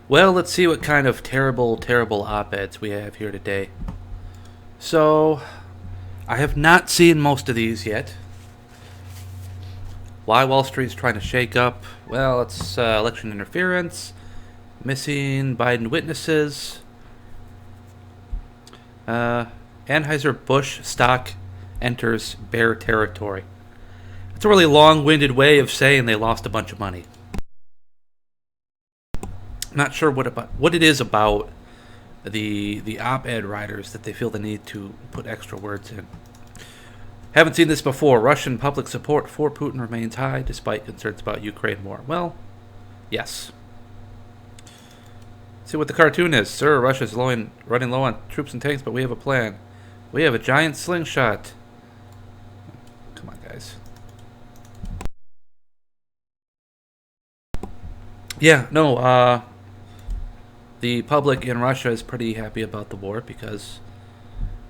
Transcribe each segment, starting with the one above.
Well, let's see what kind of terrible, terrible op-eds we have here today. So, I have not seen most of these yet. Why Wall Street's trying to shake up? Well, it's election interference, missing Biden witnesses, Anheuser-Busch stock enters bear territory. It's a really long-winded way of saying they lost a bunch of money. I'm not sure what it is about the op-ed writers that they feel the need to put extra words in. Haven't seen this before. Russian public support for Putin remains high despite concerns about Ukraine war. Well, yes. See what the cartoon is. Sir, Russia's running low on troops and tanks, but we have a plan. We have a giant slingshot. Come on, guys. Yeah, no, the public in Russia is pretty happy about the war because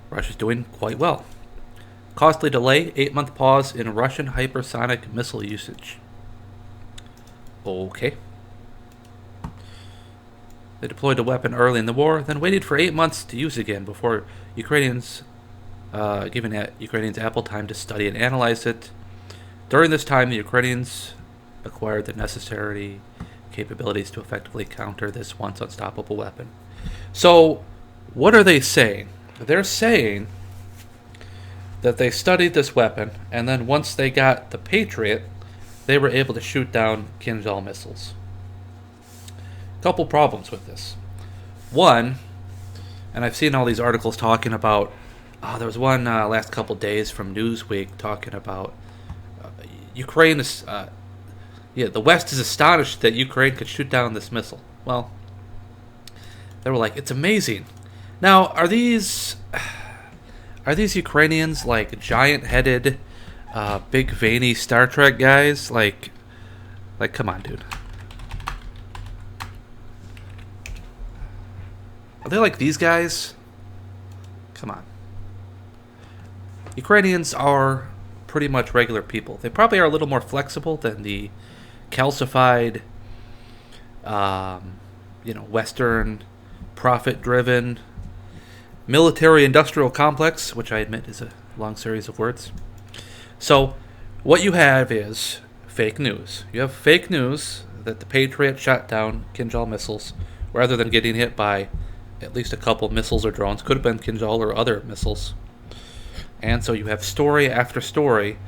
Russia's doing quite well. Costly delay, 8-month pause in Russian hypersonic missile usage. Okay. They deployed the weapon early in the war, then waited for 8 months to use again before Ukrainians, giving Ukrainians ample time to study and analyze it. During this time, the Ukrainians acquired the necessary capabilities to effectively counter this once unstoppable weapon. So, what are they saying? They're saying that they studied this weapon, and then once they got the Patriot, they were able to shoot down Kinzhal missiles. Couple problems with this. One, and I've seen all these articles talking about, there was one last couple days from Newsweek talking about Ukraine is, the West is astonished that Ukraine could shoot down this missile. Well, they were like, it's amazing. Now, are these Ukrainians like giant-headed, big veiny Star Trek guys? Like, come on, dude. Are they like these guys? Come on. Ukrainians are pretty much regular people. They probably are a little more flexible than the calcified, Western, profit-driven military-industrial complex, which I admit is a long series of words. So, what you have is fake news. You have fake news that the Patriot shot down Kinzhal missiles rather than getting hit by at least a couple missiles or drones. Could have been Kinzhal or other missiles. And so you have story after story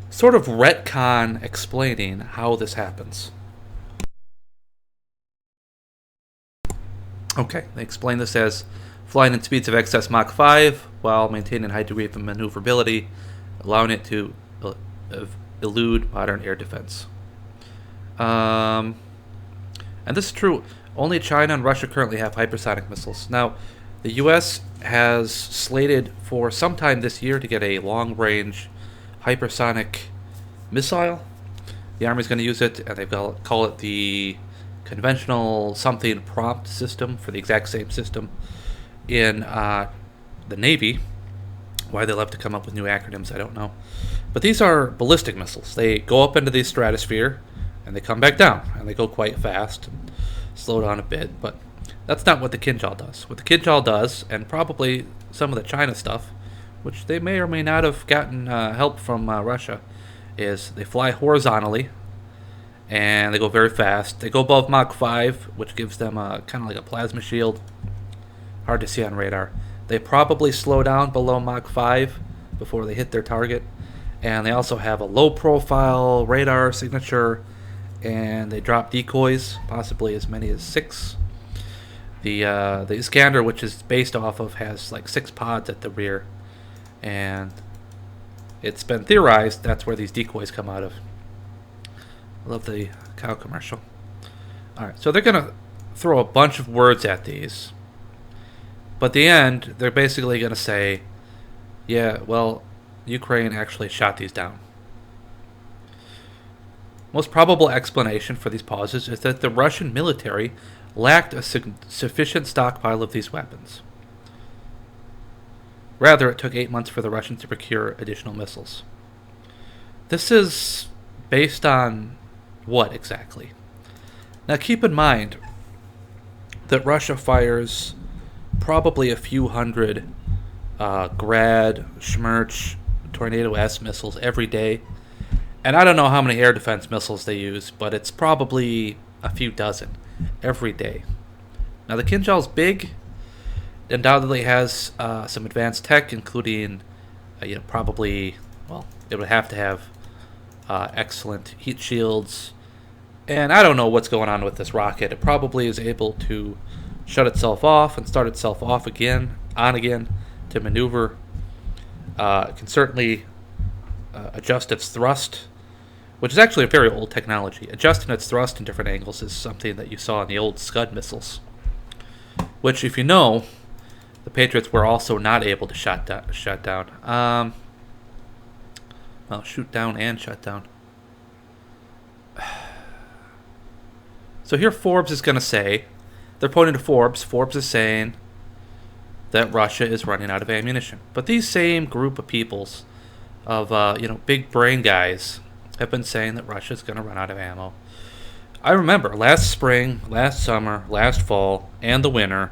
sort of retcon explaining how this happens. Okay, they explain this as flying in speeds of excess Mach 5 while maintaining a high degree of maneuverability, allowing it to elude modern air defense. And this is true. Only China and Russia currently have hypersonic missiles. Now, the U.S. has slated for sometime this year to get a long-range hypersonic missile. The Army's going to use it, and they've got to call it the conventional something prompt system for the exact same system in the Navy. Why they love to come up with new acronyms, I don't know. But these are ballistic missiles. They go up into the stratosphere, and they come back down, and they go quite fast, and slow down a bit, but that's not what the Kinzhal does. What the Kinzhal does, and probably some of the China stuff, which they may or may not have gotten help from Russia, is they fly horizontally, and they go very fast. They go above Mach 5, which gives them kind of like a plasma shield. Hard to see on radar. They probably slow down below Mach 5 before they hit their target. And they also have a low-profile radar signature, and they drop decoys, possibly as many as 6. The Iskander, which is based off of, has like 6 pods at the rear. And it's been theorized that's where these decoys come out of. I love the cow commercial. Alright, so they're going to throw a bunch of words at these. But at the end, they're basically going to say, yeah, well, Ukraine actually shot these down. Most probable explanation for these pauses is that the Russian military lacked a sufficient stockpile of these weapons. Rather, it took 8 months for the Russians to procure additional missiles. This is based on what exactly? Now keep in mind, that Russia fires probably a few hundred Grad, Schmerz, Tornado S missiles every day. And I don't know how many air defense missiles they use, but it's probably a few dozen every day. Now, the Kinzhal's big. It undoubtedly has some advanced tech, including, probably, well, it would have to have excellent heat shields. And I don't know what's going on with this rocket. It probably is able to shut itself off and start itself off again, on again, to maneuver. It can certainly adjust its thrust, which is actually a very old technology. Adjusting its thrust in different angles is something that you saw in the old Scud missiles, which, if you know, the Patriots were also not able to shut down. Well, shoot down and shut down. So here Forbes is going to say, they're pointing to Forbes. Forbes is saying that Russia is running out of ammunition. But these same group of peoples, of big brain guys, have been saying that Russia's going to run out of ammo. I remember last spring, last summer, last fall, and the winter,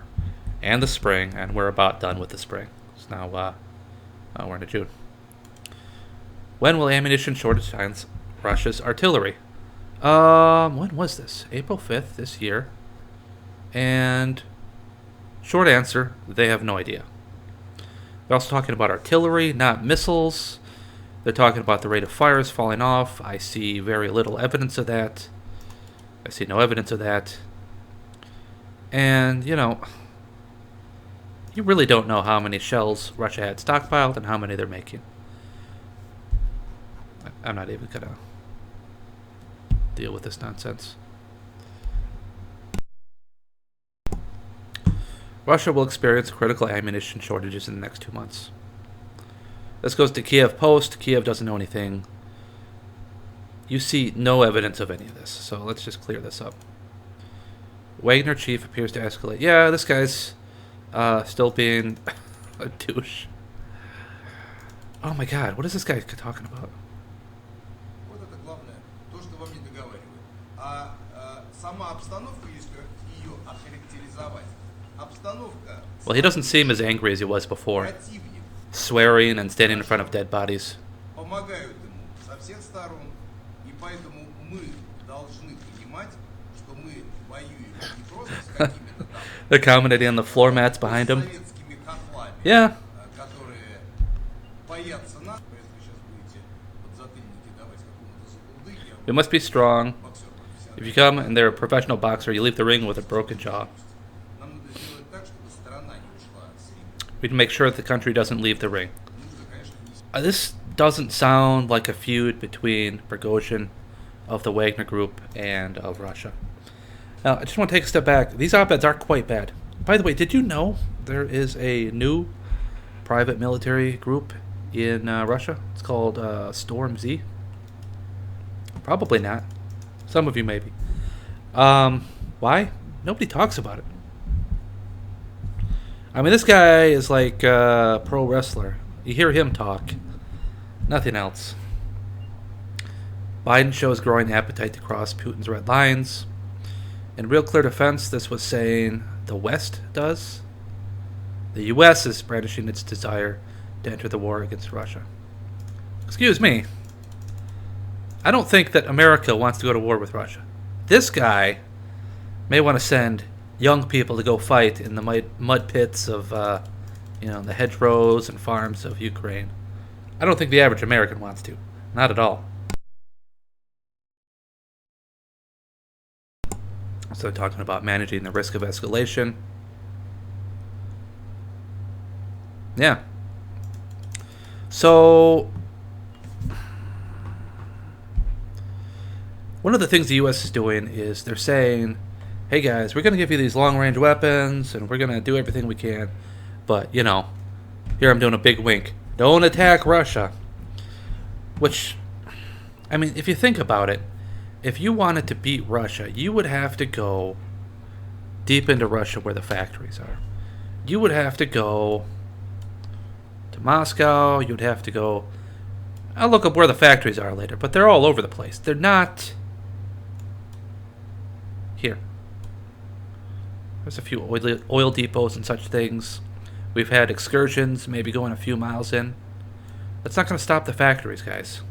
and the spring, and we're about done with the spring. It's now we're into June. When will ammunition shortage end Russia's artillery? When was this? April 5th this year. And short answer, they have no idea. They're also talking about artillery, not missiles. They're talking about the rate of fires falling off. I see very little evidence of that. I see no evidence of that. And, you really don't know how many shells Russia had stockpiled and how many they're making. I'm not even going to deal with this nonsense. Russia will experience critical ammunition shortages in the next 2 months. This goes to Kiev Post. Kiev doesn't know anything. You see no evidence of any of this, so let's just clear this up. Wagner chief appears to escalate. Yeah, this guy's still being a douche. Oh my god, what is this guy talking about? Well, he doesn't seem as angry as he was before, swearing and standing in front of dead bodies. They're commenting on the floor mats behind him. Yeah. We must be strong. If you come and they're a professional boxer, you leave the ring with a broken jaw. We can make sure that the country doesn't leave the ring. This doesn't sound like a feud between Prigozhin of the Wagner Group and of Russia. Now, I just want to take a step back. These op-eds are quite bad. By the way, did you know there is a new private military group in Russia? It's called Storm Z. Probably not. Some of you maybe. Why? Nobody talks about it. I mean, this guy is like a pro wrestler. You hear him talk. Nothing else. Biden shows growing appetite to cross Putin's red lines. In Real Clear Defense, this was saying the West does. The U.S. is brandishing its desire to enter the war against Russia. Excuse me. I don't think that America wants to go to war with Russia. This guy may want to send young people to go fight in the mud pits of, the hedgerows and farms of Ukraine. I don't think the average American wants to. Not at all. So they're talking about managing the risk of escalation. Yeah. So one of the things the U.S. is doing is they're saying, hey guys, we're going to give you these long-range weapons, and we're going to do everything we can. But, here I'm doing a big wink. Don't attack Russia. Which, I mean, if you think about it, if you wanted to beat Russia, you would have to go deep into Russia where the factories are. You would have to go to Moscow. You would have to go... I'll look up where the factories are later, but they're all over the place. They're not... here. There's a few oil depots and such things. We've had excursions, maybe going a few miles in. That's not going to stop the factories, guys.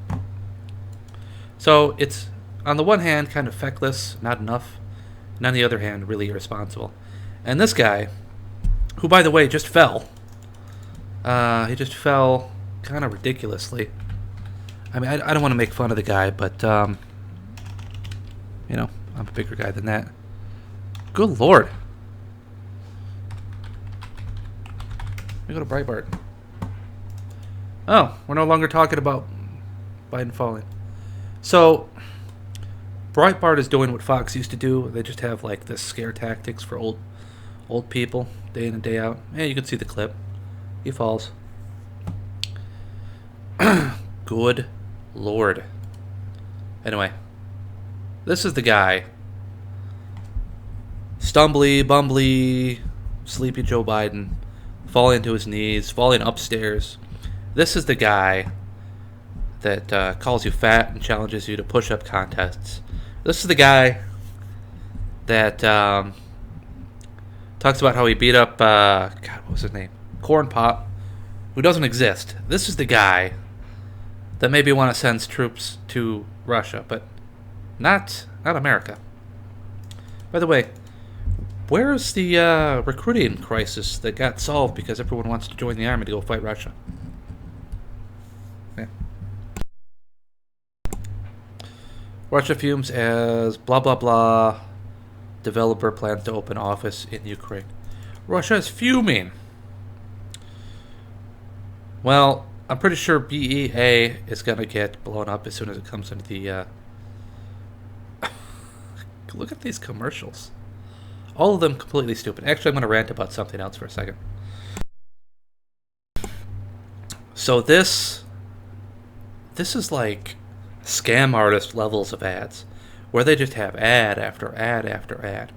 So it's, on the one hand, kind of feckless, not enough. And on the other hand, really irresponsible. And this guy, who, by the way, just fell. He just fell kind of ridiculously. I mean, I don't want to make fun of the guy, but, you know, I'm a bigger guy than that. Good Lord. Let me go to Breitbart. Oh, we're no longer talking about Biden falling. So, Breitbart is doing what Fox used to do. They just have, like, this scare tactics for old people, day in and day out. Yeah, you can see the clip. He falls. Good Lord. Anyway, this is the guy. Stumbly, bumbly, sleepy Joe Biden, falling to his knees, falling upstairs. This is the guy that calls you fat and challenges you to push-up contests. This is the guy that talks about how he beat up, God, what was his name? Corn Pop, who doesn't exist. This is the guy that maybe want to send troops to Russia, but not America. By the way, where's the recruiting crisis that got solved because everyone wants to join the army to go fight Russia? Yeah. Russia fumes as blah blah blah. Developer plans to open office in Ukraine. Russia is fuming. Well, I'm pretty sure BEA is going to get blown up as soon as it comes into the... Look at these commercials. All of them completely stupid. Actually, I'm going to rant about something else for a second. So this is like scam artist levels of ads, where they just have ad after ad after ad.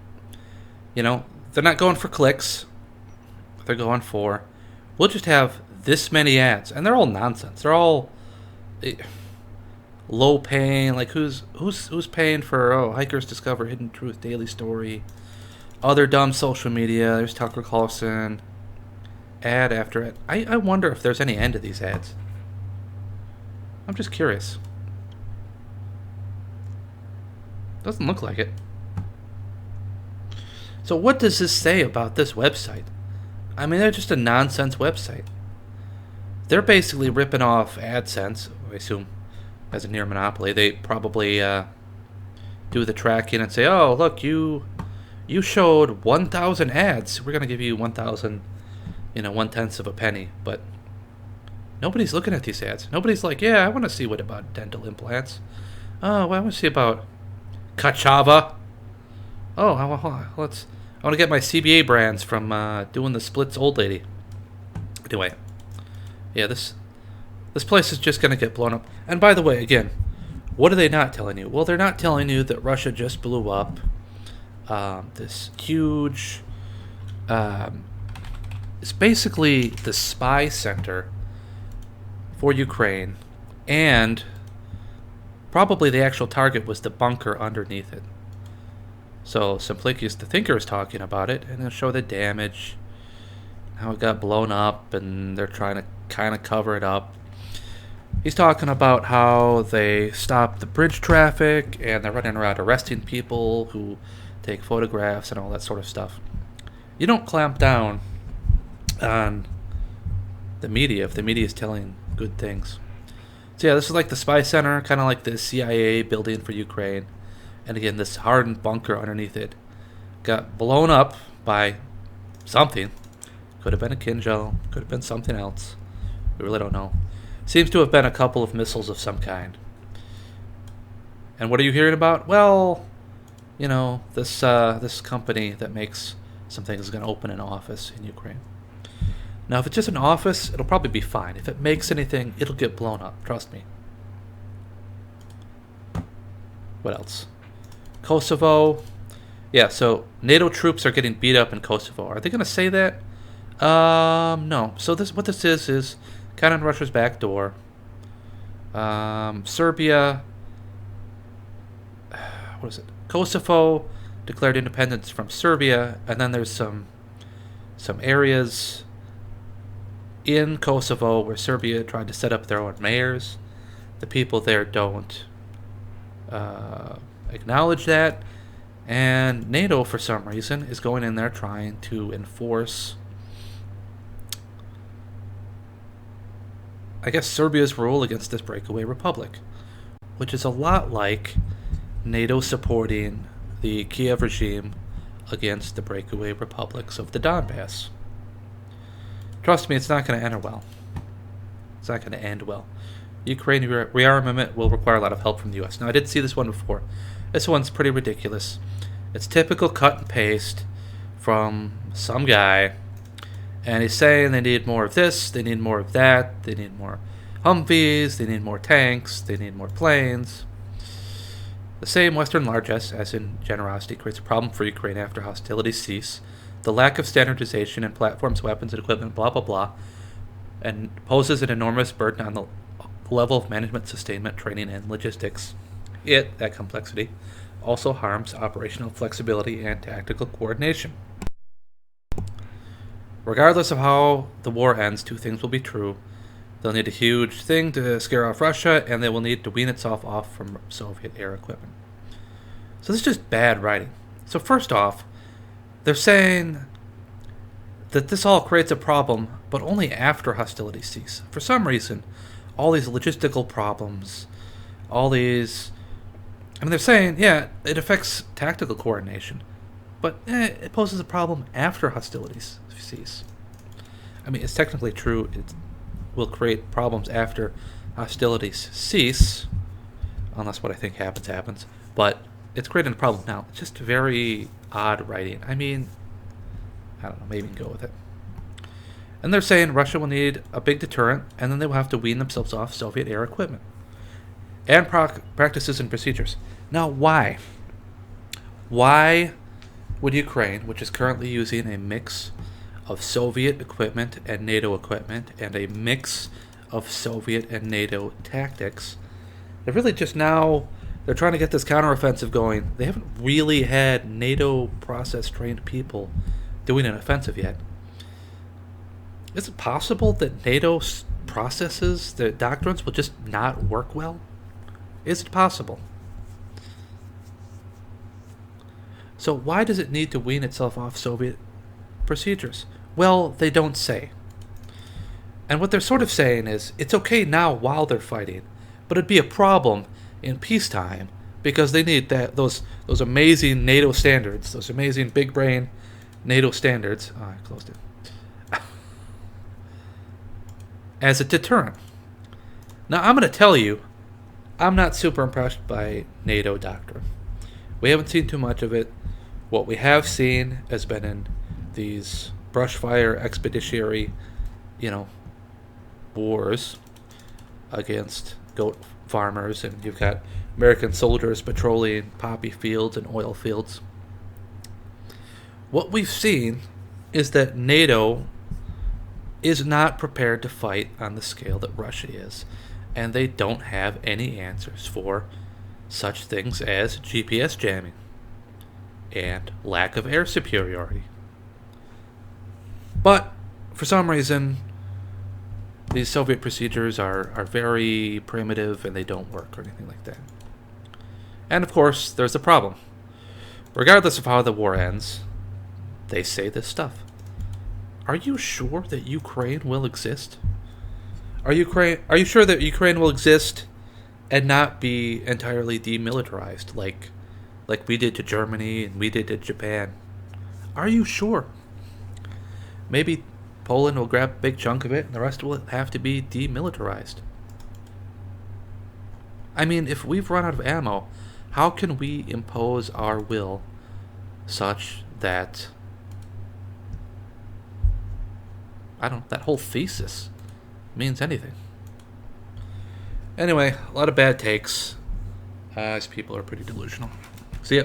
You know, they're not going for clicks. They're going for, we'll just have this many ads, and they're all nonsense. They're all low paying. Like who's paying for hikers discover hidden truth daily story, other dumb social media. There's Tucker Carlson, ad after ad. I wonder if there's any end to these ads. I'm just curious. Doesn't look like it. So what does this say about this website? I mean, they're just a nonsense website. They're basically ripping off AdSense, I assume, as a near monopoly. They probably do the tracking and say, oh, look, you showed 1,000 ads. We're going to give you 1,000, 1/10 of a penny. But nobody's looking at these ads. Nobody's like, yeah, I want to see what about dental implants. Oh, well, I want to see about Kachava. Oh, I want to get my CBA brands from doing the splits old lady. Anyway. Yeah, this place is just going to get blown up. And by the way, again, what are they not telling you? Well, they're not telling you that Russia just blew up this huge... it's basically the spy center for Ukraine, and probably the actual target was the bunker underneath it. So Simplicius the Thinker is talking about it, and they'll show the damage, how it got blown up, and they're trying to kind of cover it up. He's talking about how they stopped the bridge traffic, and they're running around arresting people who take photographs and all that sort of stuff. You don't clamp down on the media if the media is telling good things. So yeah, this is like the spy center, kind of like the CIA building for Ukraine. And again, this hardened bunker underneath it got blown up by something. Could have been a Kinjal, could have been something else. We really don't know. Seems to have been a couple of missiles of some kind. And what are you hearing about? Well, this company that makes some things is going to open an office in Ukraine. Now, if it's just an office, it'll probably be fine. If it makes anything, it'll get blown up. Trust me. What else? Kosovo. Yeah, so NATO troops are getting beat up in Kosovo. Are they going to say that? No. So what this is kind of on Russia's back door. Serbia. What is it? Kosovo declared independence from Serbia, and then there's some areas in Kosovo where Serbia tried to set up their own mayors. The people there don't acknowledge that, and NATO, for some reason, is going in there trying to enforce, I guess, Serbia's rule against this breakaway republic, which is a lot like NATO supporting the Kiev regime against the breakaway republics of the Donbass. Trust me, it's not going to end well. It's not going to end well. Ukraine rearmament will require a lot of help from the U.S. Now, I did see this one before. This one's pretty ridiculous. It's typical cut and paste from some guy, and he's saying they need more of this, they need more of that, they need more Humvees, they need more tanks, they need more planes. The same Western largesse, as in generosity, creates a problem for Ukraine after hostilities cease. The lack of standardization in platforms, weapons, and equipment, blah, blah, blah, and poses an enormous burden on the level of management, sustainment, training, and logistics. That complexity, also harms operational flexibility and tactical coordination. Regardless of how the war ends, two things will be true. They'll need a huge thing to scare off Russia, and they will need to wean itself off from Soviet-era equipment. So this is just bad writing. So first off, they're saying that this all creates a problem, but only after hostilities cease. For some reason, all these logistical problems, they're saying, yeah, it affects tactical coordination, but it poses a problem after hostilities cease. I mean, it's technically true. It will create problems after hostilities cease, unless what I think happens. But it's creating a problem now. It's just very odd writing. I mean, I don't know, maybe we can go with it. And they're saying Russia will need a big deterrent, and then they will have to wean themselves off Soviet-era equipment and practices and procedures. Now, why? Why would Ukraine, which is currently using a mix of Soviet equipment and NATO equipment and a mix of Soviet and NATO tactics, they're really just now, they're trying to get this counteroffensive going. They haven't really had NATO process-trained people doing an offensive yet. Is it possible that NATO processes, the doctrines, will just not work well? Is it possible? So why does it need to wean itself off Soviet procedures? Well, they don't say. And what they're sort of saying is, it's okay now while they're fighting, but it'd be a problem in peacetime because they need those amazing NATO standards, those amazing big brain NATO standards. Oh, I closed it. As a deterrent. Now, I'm going to tell you, I'm not super impressed by NATO doctrine. We haven't seen too much of it. What we have seen has been in these brushfire expeditionary, wars against goat farmers, and you've got American soldiers patrolling poppy fields and oil fields. What we've seen is that NATO is not prepared to fight on the scale that Russia is, and they don't have any answers for such things as GPS jamming and lack of air superiority. But for some reason, these Soviet procedures are very primitive and they don't work or anything like that. And of course, there's a problem. Regardless of how the war ends, they say this stuff. Are you sure that Ukraine will exist? Are you sure that Ukraine will exist and not be entirely demilitarized like we did to Germany and we did to Japan? Are you sure? Maybe Poland will grab a big chunk of it and the rest will have to be demilitarized. I mean, if we've run out of ammo, how can we impose our will such that, that whole thesis means anything? Anyway, a lot of bad takes, as people are pretty delusional. See ya.